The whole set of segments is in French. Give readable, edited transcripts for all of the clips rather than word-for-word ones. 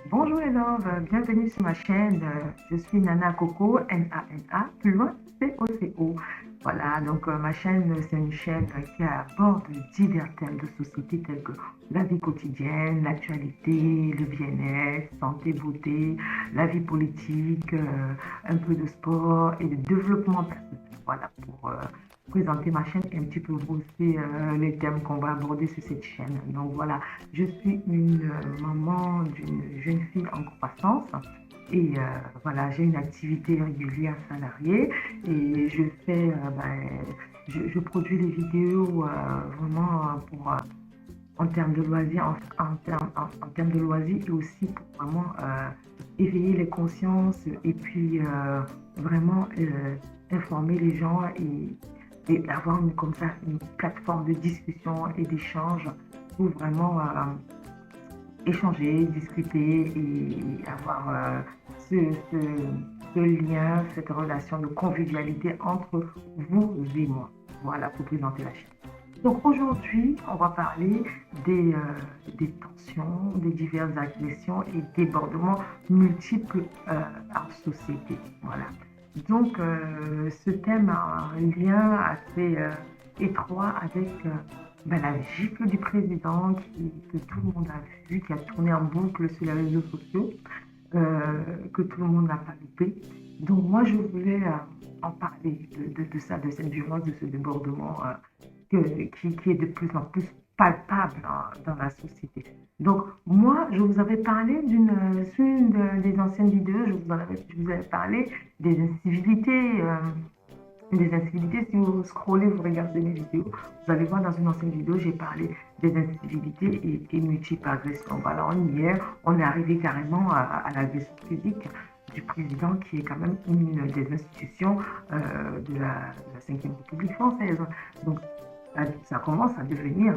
Bonjour les loves, bienvenue sur ma chaîne. Je suis Nana Coco, Nana, plus loin, COCO. Voilà, donc ma chaîne, c'est une chaîne qui aborde divers thèmes de société tels que la vie quotidienne, l'actualité, le bien-être, santé, beauté, la vie politique, un peu de sport et de développement personnel. Voilà, pour présenter ma chaîne et un petit peu aussi les thèmes qu'on va aborder sur cette chaîne. Donc voilà, je suis une maman d'une jeune fille en croissance et voilà, j'ai une activité régulière salariée et je fais, je produis les vidéos vraiment pour en termes de loisirs, en termes de loisirs et aussi pour vraiment éveiller les consciences et puis vraiment informer les gens et avoir comme ça une plateforme de discussion et d'échange pour vraiment échanger, discuter et avoir ce, ce lien, cette relation de convivialité entre vous et moi. Voilà pour présenter la chaîne. Donc aujourd'hui, on va parler des tensions, des diverses agressions et débordements multiples en société. Voilà. Donc ce thème a un lien assez étroit avec la gifle du président que tout le monde a vu, qui a tourné en boucle sur les réseaux sociaux, que tout le monde n'a pas loupé. Donc moi, je voulais en parler de ça, de cette violence, de ce débordement qui est de plus en plus palpable dans la société. Donc moi, je vous avais parlé sur des anciennes vidéos, je vous avais parlé des incivilités. Des incivilités, si vous scrollez, vous regardez mes vidéos, vous allez voir dans une ancienne vidéo, j'ai parlé des incivilités et multiples agressions. Voilà, hier, on est arrivé carrément à l'agression physique du président, qui est quand même une des institutions de la 5e République française. Donc, ça commence à devenir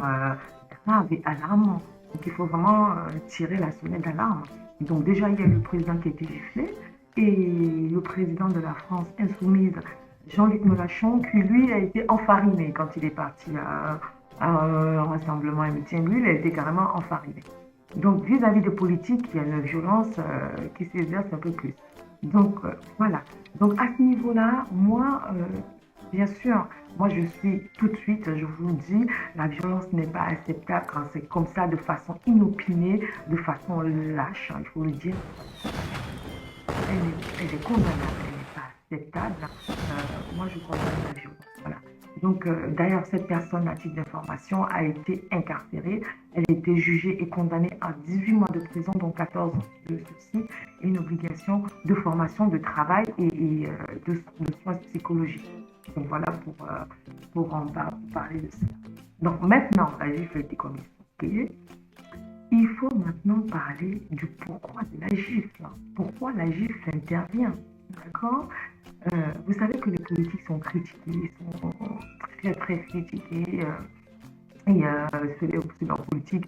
grave et alarmant. Donc, il faut vraiment tirer la sonnette d'alarme. Donc, déjà, il y a le président qui a été giflé et le président de la France insoumise, Jean-Luc Mélenchon, qui lui a été enfariné quand il est parti à un rassemblement, et meeting. Lui, il a été carrément enfariné. Donc, vis-à-vis des politiques, il y a une violence qui s'exerce un peu plus. Donc, voilà. Donc, à ce niveau-là, moi, bien sûr, moi, je suis tout de suite, je vous le dis, la violence n'est pas acceptable quand c'est comme ça, de façon inopinée, de façon lâche, il faut le dire. Elle est condamnable, elle n'est pas acceptable. Moi, je condamne la violence. Voilà. Donc, d'ailleurs, cette personne, à titre d'information, a été incarcérée. Elle a été jugée et condamnée à 18 mois de prison, dont 14 ans de sursis, et une obligation de formation, de travail et de soins psychologiques. Donc, voilà pour parler de ça. Donc, maintenant, la gifle a été commise. Okay. Il faut maintenant parler du pourquoi de la gifle. Pourquoi la gifle intervient. D'accord. Vous savez que les politiques sont critiqués, sont très très critiqués. Et c'est leur politique.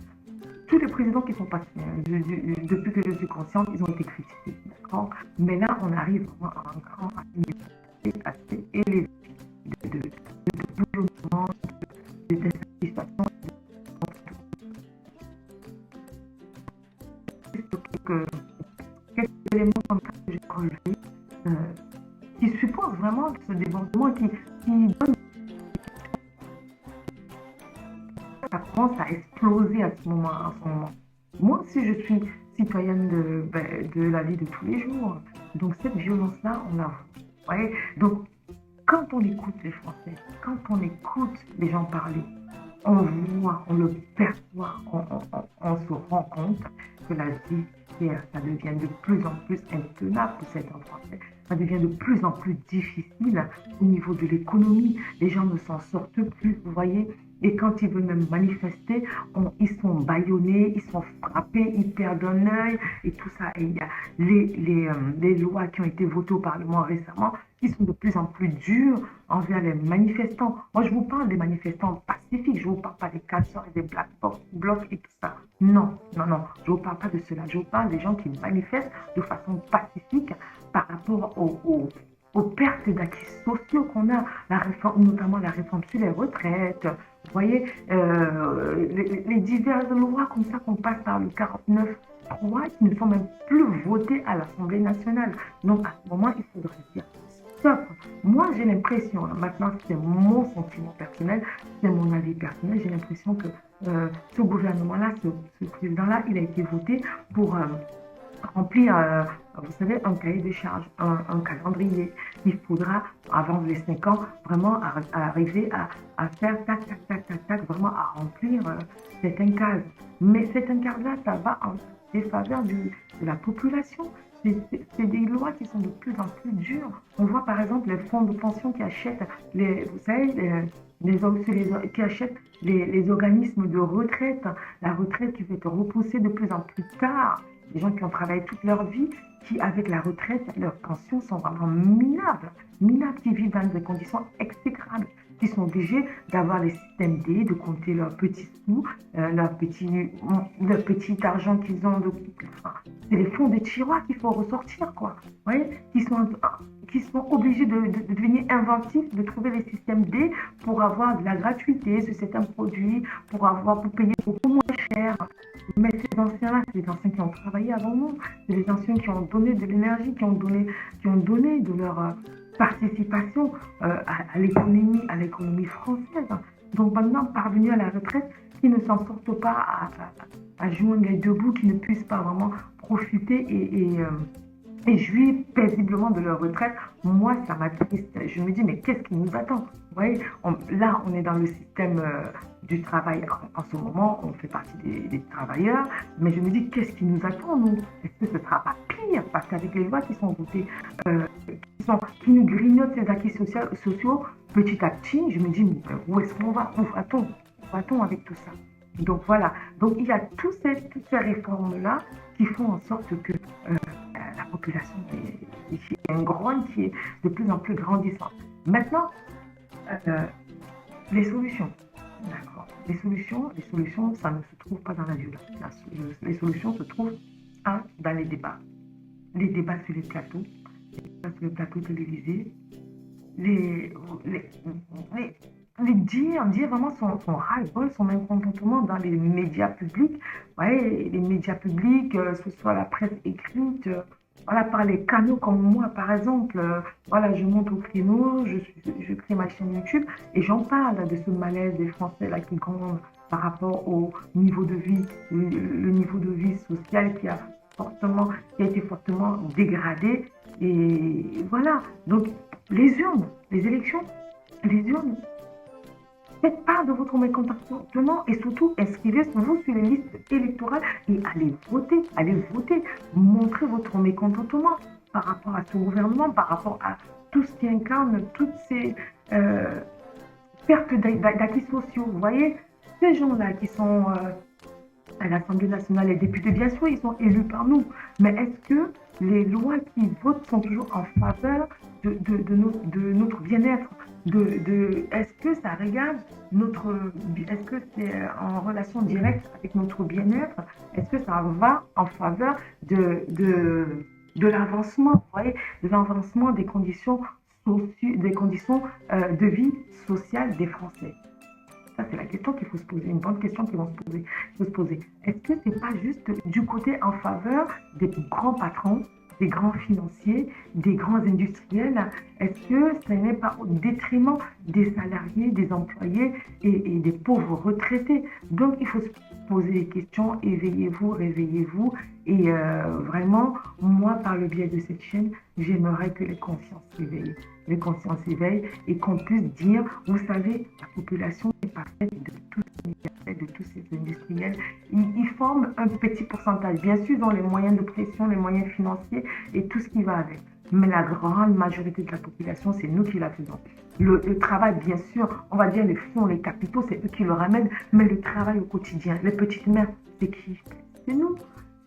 Tous les présidents qui sont passés, depuis que je suis consciente, ils ont été critiqués. D'accord. Mais là, on arrive vraiment à un grand niveau assez élevé de bouillonnement, d'insatisfaction. Quelques éléments comme ça que j'ai relevés, qui supposent vraiment ce débordement qui donne, ça commence à exploser à ce moment. Moi, si je suis citoyenne de la vie de tous les jours, donc cette violence-là, on la voit. Donc, quand on écoute les Français, quand on écoute les gens parler, on voit, on le perçoit, on se rend compte que la vie, ça devient de plus en plus intenable pour certains Français. Ça devient de plus en plus difficile au niveau de l'économie. Les gens ne s'en sortent plus, vous voyez. Et quand ils veulent même manifester, ils sont bâillonnés, ils sont frappés, ils perdent un œil et tout ça. Et il y a les lois qui ont été votées au Parlement récemment qui sont de plus en plus dures envers les manifestants. Moi, je vous parle des manifestants pacifiques, je ne vous parle pas des casseurs et des black blocs et tout ça. Non, non, non, je ne vous parle pas de cela. Je vous parle des gens qui manifestent de façon pacifique par rapport aux pertes d'acquis sociaux qu'on a, notamment la réforme sur les retraites. Vous voyez, les diverses lois comme ça qu'on passe par le 49 3 qui ne sont même plus votés à l'Assemblée nationale. Donc, à ce moment, il faudrait dire stop. Moi, j'ai l'impression, maintenant, c'est mon sentiment personnel, c'est mon avis personnel, j'ai l'impression que ce gouvernement-là, ce président-là, il a été voté pour remplir, vous savez, un cahier de charges, un calendrier. Il faudra, avant les 5 ans, vraiment arriver à faire tac, tac, tac, tac, tac, vraiment à remplir certaines cases. Mais certaines cases-là, ça va en défaveur de la population. C'est des lois qui sont de plus en plus dures. On voit par exemple les fonds de pension qui achètent, vous savez, qui achètent les organismes de retraite, la retraite qui va être repoussée de plus en plus tard. Des gens qui ont travaillé toute leur vie, qui avec la retraite, leurs pensions sont vraiment minables, qui vivent dans des conditions exécrables, qui sont obligés d'avoir les systèmes D, de compter leurs petits sous, leur petit argent qu'ils ont. Enfin, c'est les fonds des tiroirs qu'il faut ressortir, quoi. Vous voyez, qui sont obligés de devenir inventifs, de trouver les systèmes D pour avoir de la gratuité sur certains produits, pour payer beaucoup moins cher. Mais ces anciens-là, c'est les anciens qui ont travaillé avant nous, c'est les anciens qui ont donné de l'énergie, qui ont donné de leur participation à l'économie française. Donc maintenant, parvenus à la retraite, qui ne s'en sortent pas à joindre les deux bouts, qui ne puissent pas vraiment profiter et jouir paisiblement de leur retraite, moi, ça m'attriste. Je me dis, mais qu'est-ce qui nous attend? Vous voyez, là, on est dans le système du travail. En ce moment, on fait partie des travailleurs, mais je me dis, qu'est-ce qui nous attend, nous? Est-ce que ce ne sera pas pire? Parce qu'avec les lois qui sont votées, qui nous grignotent ces acquis sociaux, petit à petit, je me dis, mais où est-ce qu'on va? Où va-t-on avec tout ça? Donc voilà. Donc il y a toutes ces réformes-là qui font en sorte que la population est une grogne qui est de plus en plus grandissante. Maintenant, les solutions. D'accord. Les solutions, ça ne se trouve pas dans la violence. Les solutions se trouvent dans les débats. Les débats sur les plateaux, télévisés, dire vraiment son ras-le-bol, son mécontentement dans les médias publics. Ouais, les médias publics, que ce soit la presse écrite, voilà, par les canaux comme moi, par exemple. Voilà, je monte au créneau, je crée ma chaîne YouTube et j'en parle de ce malaise des Français là qui grondent par rapport au niveau de vie, le niveau de vie social qui a été fortement dégradé. Et voilà. Donc, les urnes, les élections, les urnes, faites part de votre mécontentement et surtout inscrivez-vous sur les listes électorales et allez voter, montrez votre mécontentement par rapport à ce gouvernement, par rapport à tout ce qui incarne toutes ces pertes d'acquis sociaux. Vous voyez, ces gens-là qui sont à l'Assemblée nationale, les députés, bien sûr, ils sont élus par nous, mais est-ce que les lois qu'ils votent sont toujours en faveur de notre bien-être? Est-ce que ça regarde est-ce que c'est en relation directe avec notre bien-être? Est-ce que ça va en faveur de l'avancement, vous voyez, de l'avancement des conditions de vie sociale des Français? Ça, c'est la question qu'il faut se poser, une bonne question qu'il faut se poser. Est-ce que c'est pas juste du côté en faveur des grands patrons, des grands financiers, des grands industriels? Est-ce que ce n'est pas au détriment des salariés, des employés et des pauvres retraités? Donc, il faut se poser des questions, éveillez-vous, réveillez-vous. Et vraiment, moi, par le biais de cette chaîne, j'aimerais que les consciences s'éveillent. Les consciences s'éveillent et qu'on puisse dire, vous savez, la population n'est pas faite de tous ces médias, de tous ces industriels. Ils forment un petit pourcentage. Bien sûr, ils ont les moyens de pression, les moyens financiers et tout ce qui va avec. Mais la grande majorité de la population, c'est nous qui la faisons. Le travail, bien sûr, on va dire les fonds, les capitaux, c'est eux qui le ramènent. Mais le travail au quotidien, les petites mères, c'est qui? C'est nous.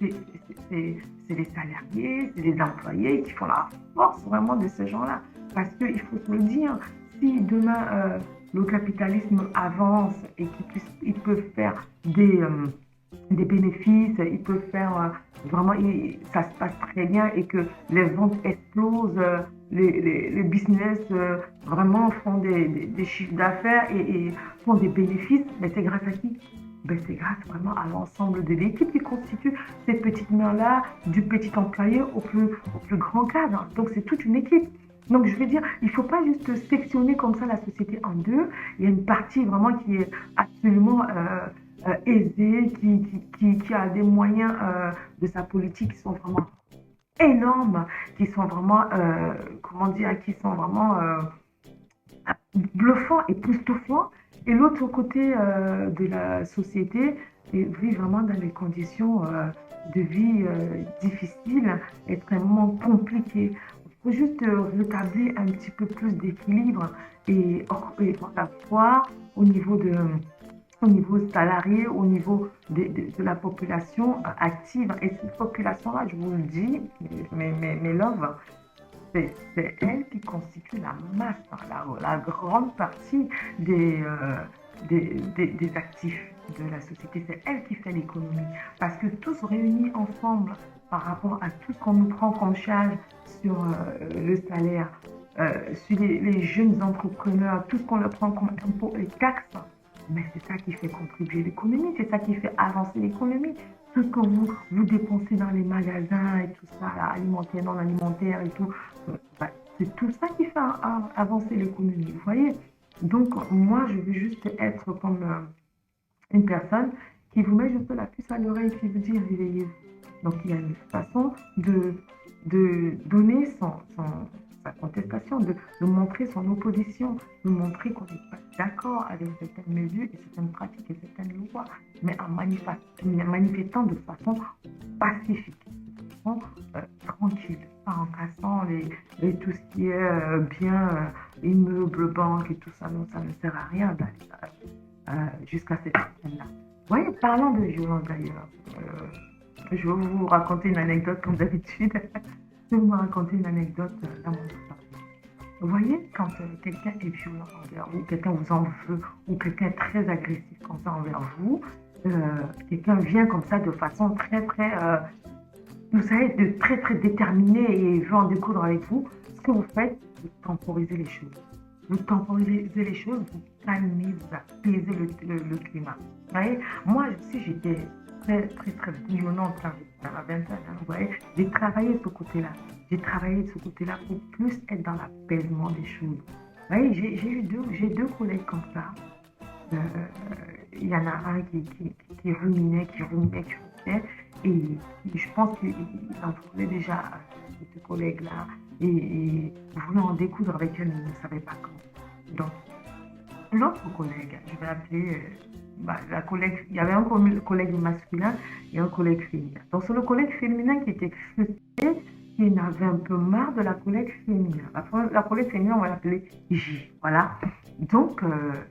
C'est les salariés, c'est les employés qui font la force vraiment de ces gens-là. Parce qu'il faut se le dire, si demain le capitalisme avance et qu'ils peuvent faire des bénéfices, ils peuvent faire vraiment, ça se passe très bien et que les ventes explosent, les business vraiment font des chiffres d'affaires et font des bénéfices, mais c'est grâce à qui? Ben, c'est grâce vraiment à l'ensemble de l'équipe qui constitue ces petites mains-là, du petit employé au plus grand cadre. Donc, c'est toute une équipe. Donc, je veux dire, il ne faut pas juste sectionner comme ça la société en deux. Il y a une partie vraiment qui est absolument aisée, qui a des moyens de sa politique qui sont vraiment énormes, qui sont vraiment, comment dire, qui sont vraiment bluffant et époustouflant. Et l'autre côté de la société vit vraiment dans des conditions de vie difficiles, extrêmement compliquées. Il faut juste rétablir un petit peu plus d'équilibre et à la fois au niveau au niveau salarié, au niveau de la population active. Et cette population-là, je vous le dis, mes loves, c'est elle qui constitue la masse, hein, la grande partie des actifs de la société. C'est elle qui fait l'économie. Parce que tous réunis ensemble par rapport à tout ce qu'on nous prend comme charge sur le salaire, sur les jeunes entrepreneurs, tout ce qu'on leur prend comme impôts et taxes, mais c'est ça qui fait contribuer l'économie, c'est ça qui fait avancer l'économie. Tout ce que vous dépensez dans les magasins et tout ça, là, alimentaire, non alimentaire et tout, bah, c'est tout ça qui fait avancer l'économie, vous voyez. Donc, moi, je veux juste être comme une personne qui vous met juste la puce à l'oreille qui vous dit réveillez-vous. Donc, il y a une façon de donner sa contestation, de montrer son opposition, de montrer qu'on n'est pas d'accord avec certaines mesures et certaines pratiques et certaines lois, mais en manifestant de façon pacifique, de façon tranquille, pas en cassant tout ce qui est bien immeubles, banques et tout ça. Non, ça ne sert à rien d'aller jusqu'à cette scène-là. Oui, parlant de violence d'ailleurs, je vais vous raconter une anecdote comme d'habitude. Je vais vous raconter une anecdote dans mon travail. Vous voyez, quand quelqu'un est violent envers vous, quelqu'un vous en veut, ou quelqu'un est très agressif comme ça envers vous, quelqu'un vient comme ça de façon très, très, vous savez, de très, très déterminé et veut en découdre avec vous, ce que vous faites, vous temporisez les choses. Vous temporisez les choses, vous calmez, vous apaisez le climat. Vous voyez, moi aussi, j'étais très, très, très bouillonnante quand j'étais à la vingtaine. Hein, vous voyez, j'ai travaillé de ce côté-là. J'ai travaillé de ce côté-là pour plus être dans l'apaisement des choses. Vous voyez, j'ai deux collègues comme ça. Euh, Il y en a un qui ruminait, et je pense qu'il en trouvait déjà ce collègue-là, et voulait en découdre avec elle, mais il ne savait pas comment. Donc, l'autre collègue, je vais appeler la collègue, il y avait un collègue masculin et un collègue féminin. Donc, c'est le collègue féminin qui était frustré, qui en avait un peu marre de la collègue féminine. La collègue féminine, on va l'appeler J. Voilà. Donc,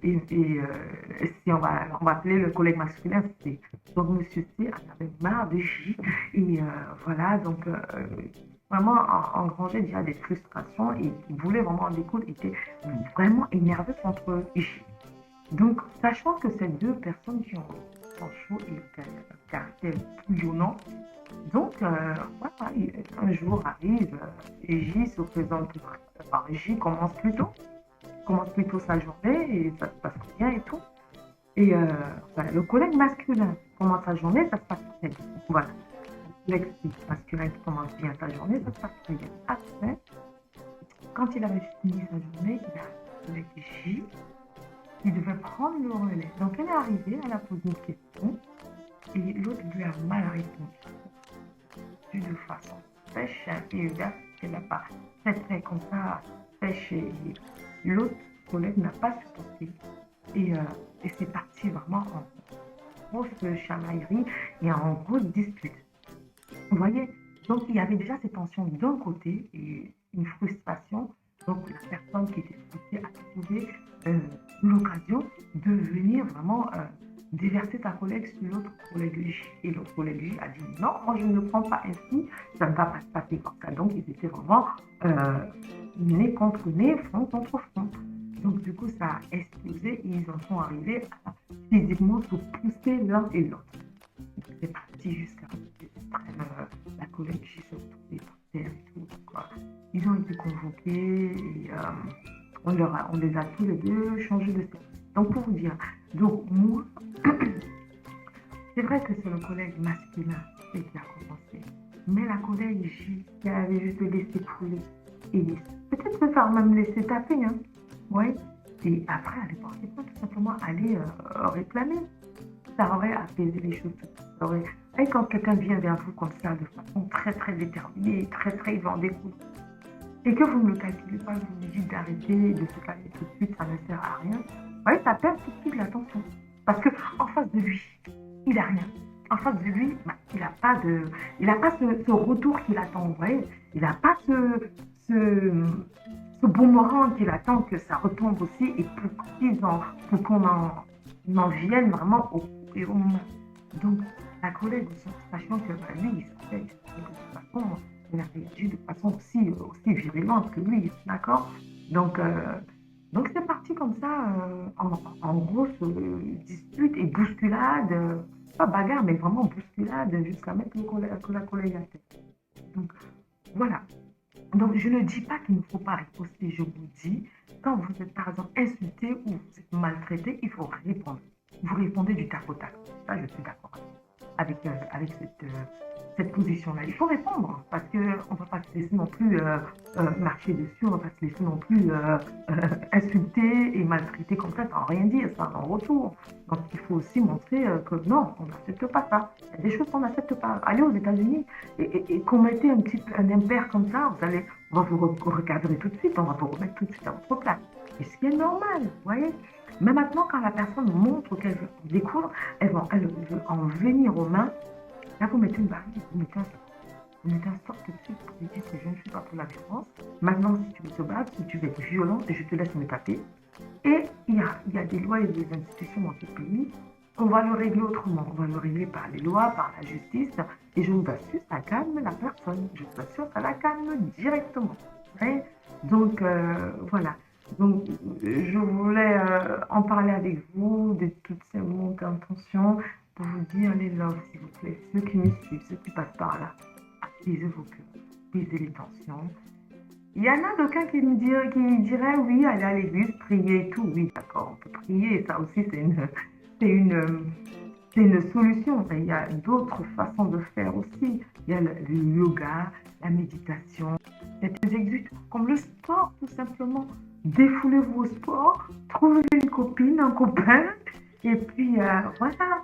si on va appeler le collègue masculin C. Donc, monsieur C en avait marre de J. Et voilà, donc, vraiment engrangeait déjà des frustrations et voulait vraiment en découdre, était vraiment énervé contre J. Donc, sachant que ces deux personnes qui ont un chaud et un caractère bouillonnant, donc, voilà, un jour arrive, et J se présente, enfin, J commence plutôt sa journée et ça se passe bien et tout. Et voilà, le collègue masculin commence sa journée, ça se passe très bien. Voilà, le collègue masculin qui commence bien sa journée, ça se passe très bien. Après, quand il avait fini sa journée, il y a le collègue J qui devait prendre le relais. Donc, elle est arrivée, elle a posé une question et l'autre lui a mal répondu de façon sèche et ouverte, qu'elle n'a pas fait comme ça, sèche, et l'autre collègue n'a pas supporté. Et, et c'est parti vraiment en grosse chamaillerie et en grosse dispute. Vous voyez, donc il y avait déjà ces tensions d'un côté et une frustration. Donc la personne qui était frustrée a trouvé l'occasion de venir vraiment déverser sa collègue sur l'autre collègue J. Et l'autre collègue J a dit non, moi je ne le prends pas ainsi, ça ne va pas se passer comme ça. Donc ils étaient vraiment nez contre nez, front contre front. Donc du coup ça a explosé et ils en sont arrivés à physiquement se pousser l'un et l'autre. Donc c'est parti jusqu'à la collègue J s'est retrouvée par terre et tout. Donc, ils ont été convoqués et on les a tous les deux changés de service. Donc pour vous dire, donc moi C'est vrai que c'est le collègue masculin qui a commencé. Mais la collègue J qui avait juste laissé couler. Et peut-être se faire même laisser taper. Hein. Oui. Et après, aller porter plainte, tout simplement aller réclamer. Ça aurait apaisé les choses. Ça aurait... Et quand quelqu'un vient vers vous comme ça, de façon très très déterminée, très très vendécoute, et que vous ne le calculez pas, vous lui dites d'arrêter, de se calmer tout de suite, ça ne sert à rien, vous voyez, ça perd tout de suite l'attention. Parce que en face de lui, il n'a rien. En face de lui, bah, il n'a pas ce retour qu'il attend, vous voyez. Il n'a pas ce boomerang qu'il attend que ça retombe aussi et pour qu'on en vienne vraiment au moment. Donc, la collègue, sachant que bah, lui, il savait de toute façon, il a réagi de façon aussi virulente que lui, d'accord. Donc c'est parti comme ça, en grosse dispute et bousculade, pas bagarre, mais vraiment bousculade jusqu'à mettre la collègue à tête. Donc voilà. Donc je ne dis pas qu'il ne faut pas riposter, je vous dis, quand vous êtes par exemple insulté ou vous êtes maltraité, il faut répondre. Vous répondez du tac au tac. Ça, je suis d'accord avec cette position-là. Il faut répondre parce qu'on ne va pas se laisser non plus marcher dessus, on ne va pas se laisser non plus insulter et maltraiter comme ça sans rien dire, sans en retour. Donc il faut aussi montrer que non, on n'accepte pas ça. Il y a des choses qu'on n'accepte pas. Allez aux États-Unis et commettez un impair comme ça, on va vous recadrer tout de suite, on va vous remettre tout de suite à votre place. Et ce qui est normal, vous voyez. Mais maintenant, quand la personne montre qu'elle veut découvrir, elle veut en venir aux mains. Là, vous mettez une barrière, vous mettez un stop tout de suite pour lui dire que je ne suis pas pour la violence. Maintenant, si tu veux te battre, si tu veux être violent, je te laisse me taper. Et il y a des lois et des institutions dans ce pays. On va le régler autrement. On va le régler par les lois, par la justice. Et je vous assure, ça calme la personne. Je vous assure, ça la calme directement. Et donc, voilà. Donc, je voulais en parler avec vous de toutes ces montées en tension pour vous dire les loves, s'il vous plaît. Ceux qui me suivent, ceux qui passent par là, apaisez vos cœurs, apaisez les tensions. Il y en a d'aucuns qui diraient oui, aller à l'église, prier et tout. Oui, d'accord, on peut prier. Ça aussi, c'est une solution. Mais il y a d'autres façons de faire aussi. Il y a le yoga, la méditation, des exutoires comme le sport, tout simplement. Défoulez-vous au sport, trouvez une copine, un copain, et puis voilà,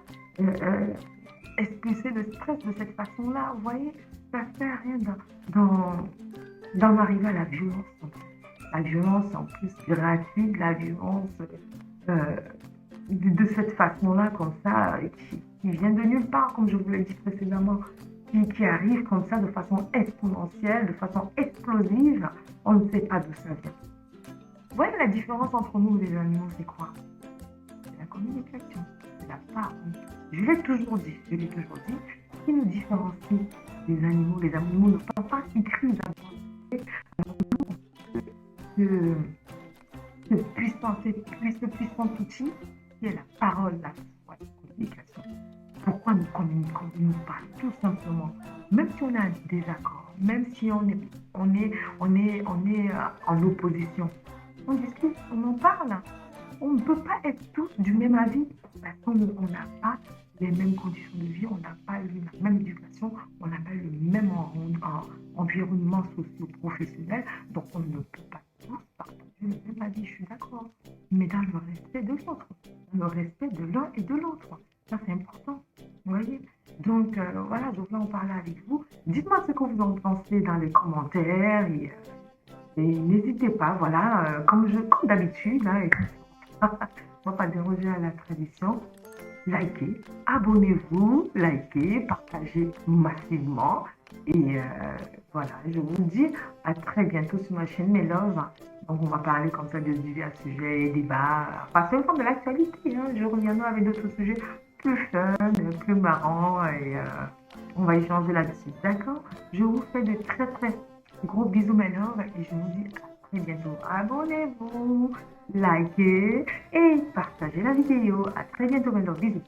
expulsez le stress de cette façon-là. Vous voyez, ça ne sert à rien d'en arriver à la violence. La violence en plus gratuite, la violence de cette façon-là, comme ça, qui vient de nulle part, comme je vous l'ai dit précédemment, qui arrive comme ça de façon exponentielle, de façon explosive. On ne sait pas d'où ça vient. Vous voyez la différence entre nous et les animaux, c'est quoi? C'est la communication, c'est la parole. Je l'ai toujours dit, ce qui nous différencie des animaux ne parlent pas, ils crient ce puissant outil qui est la parole, la communication. Pourquoi nous communiquons? Nous parlons tout simplement. Même si on a un désaccord, même si on est en opposition, on discute, on en parle. On ne peut pas être tous du même avis parce qu'on n'a pas les mêmes conditions de vie, on n'a pas eu la même éducation, on n'a pas eu le même environnement socio-professionnel, donc on ne peut pas tous partager le même avis, je suis d'accord. Mais dans le respect de l'autre, dans le respect de l'un et de l'autre. Ça, c'est important, vous voyez. Donc, voilà, je voulais en parler avec vous. Dites-moi ce que vous en pensez dans les commentaires et n'hésitez pas, voilà, comme d'habitude, hein, on ne va pas déroger à la tradition. Likez, abonnez-vous, likez, partagez massivement. Et voilà, je vous dis à très bientôt sur ma chaîne Mes Loves. Donc, on va parler comme ça de divers sujets, débats, pas seulement de l'actualité. Hein, je reviendrai avec d'autres sujets plus fun, plus marrants et on va échanger là-dessus. D'accord? Je vous fais de très très gros bisous, mes loves, et je vous dis à très bientôt. Abonnez-vous, likez et partagez la vidéo. À très bientôt, mes loves. Bisous.